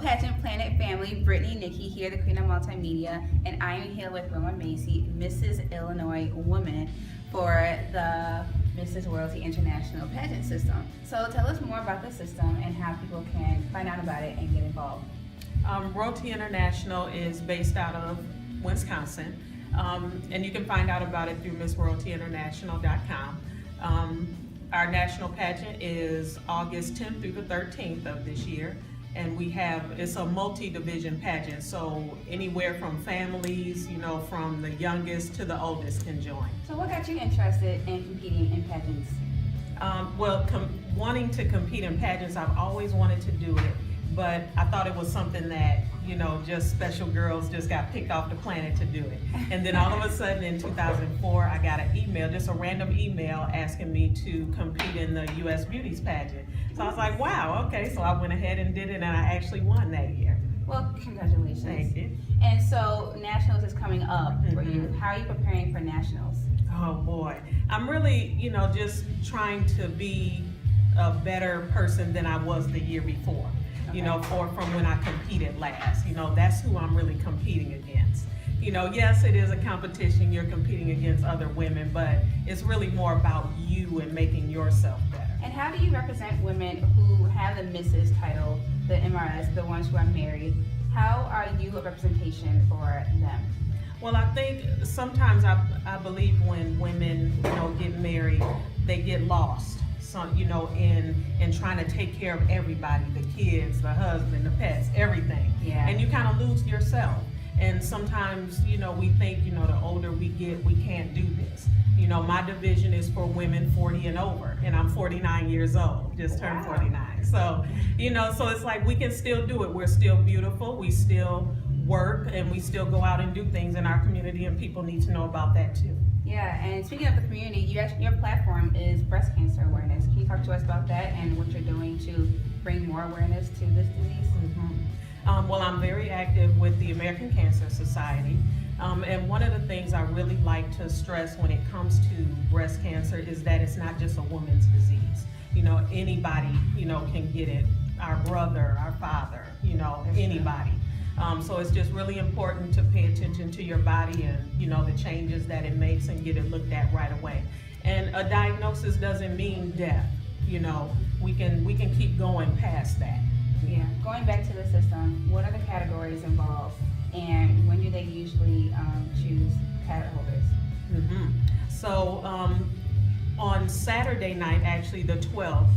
Pageant Planet family, Brittany Nikki here, the Queen of Multimedia, and I am here with Wilma Macy, Mrs. Illinois Woman for the Mrs. Royalty International Pageant System. So tell us more about the system and how people can find out about it and get involved. Royalty International is based out of Wisconsin, and you can find out about it through MissRoyaltyInternational.com. Our national pageant is August 10th through the 13th of this year, and it's a multi-division pageant, so anywhere from families, from the youngest to the oldest can join. So what got you interested in competing in pageants? Wanting to compete in pageants, I've always wanted to do it, but I thought it was something that, just special girls just got picked off the planet to do it. And then all of a sudden in 2004, I got an email, just a random email asking me to compete in the US Beauties pageant. So I was like, wow, okay. So I went ahead and did it, and I actually won that year. Well, congratulations. Thank you. And so Nationals is coming up for you. How are you preparing for Nationals? Oh boy, I'm really, just trying to be a better person than I was the year before. Okay. From when I competed last. That's who I'm really competing against. Yes, it is a competition. You're competing against other women, but it's really more about you and making yourself better. And how do you represent women who have the Mrs. title, the MRS, the ones who are married? How are you a representation for them? Well, I think sometimes I believe when women, get married, they get lost. So, in trying to take care of everybody, the kids, the husband, the pets, everything. Yeah. And you kind of lose yourself. And sometimes, we think, the older we get, we can't do this. My division is for women 40 and over, and I'm 49 years old, just turned 49. So, so it's like we can still do it. We're still beautiful. We still work, and we still go out and do things in our community, and people need to know about that too. Yeah, and speaking of the community, your platform is breast cancer awareness. Can you talk to us about that and what you're doing to bring more awareness to this disease? Well, I'm very active with the American Cancer Society, and one of the things I really like to stress when it comes to breast cancer is that it's not just a woman's disease. Anybody, can get it. Our brother, our father, anybody. So it's just really important to pay attention to your body and, the changes that it makes and get it looked at right away. And a diagnosis doesn't mean death. We can keep going past that. Yeah. Going back to the system, what are the categories involved, and when do they usually choose patent holders? So on Saturday night, actually the 12th,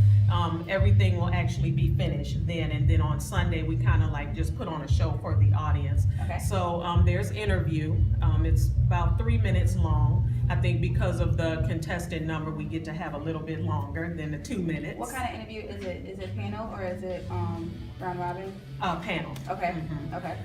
everything will actually be finished then, and then on Sunday we kind of like just put on a show for the audience. Okay. So there's interview. It's about 3 minutes long. I think because of the contestant number, we get to have a little bit longer than the 2 minutes. What kind of interview is it? Is it panel or is it round robin? Panel. Okay. Okay.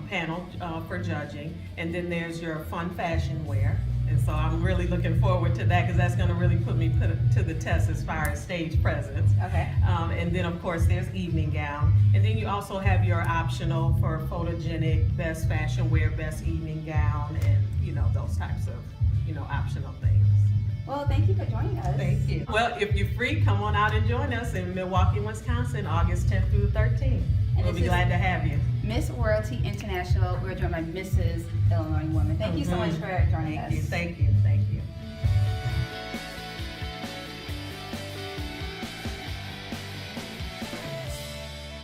Panel for judging, and then there's your fun fashion wear. And so I'm really looking forward to that because that's going to really put to the test as far as stage presence. Okay. And then of course there's evening gown, and then you also have your optional for photogenic, best fashion wear, best evening gown, and those types of optional things. Well, thank you for joining us. Thank you. Well, if you're free, come on out and join us in Milwaukee, Wisconsin, August 10th through the 13th. We'll be glad to have you. Miss Royalty International. We're joined by Mrs. Illinois Woman. Thank you so much for joining us. Thank you.